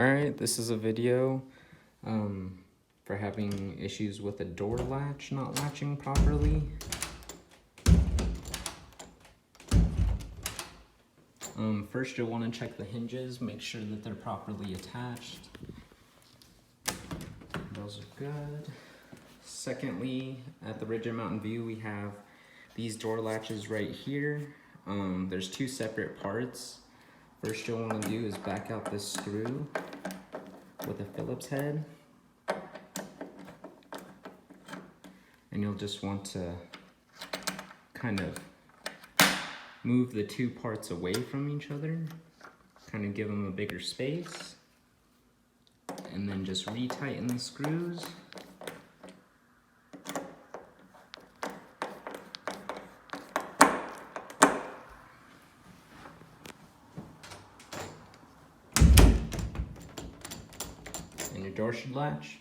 Alright, this is a video for having issues with a door latch not latching properly. First you'll want to check the hinges, make sure that they're properly attached. Those are good. Secondly, at the Rigid Mountain View we have these door latches right here. There's two separate parts. First you'll want to do is back out this screw with a Phillips head. And you'll just want to kind of move the two parts away from each other, kind of give them a bigger space, and then just retighten the screws. And your door should latch.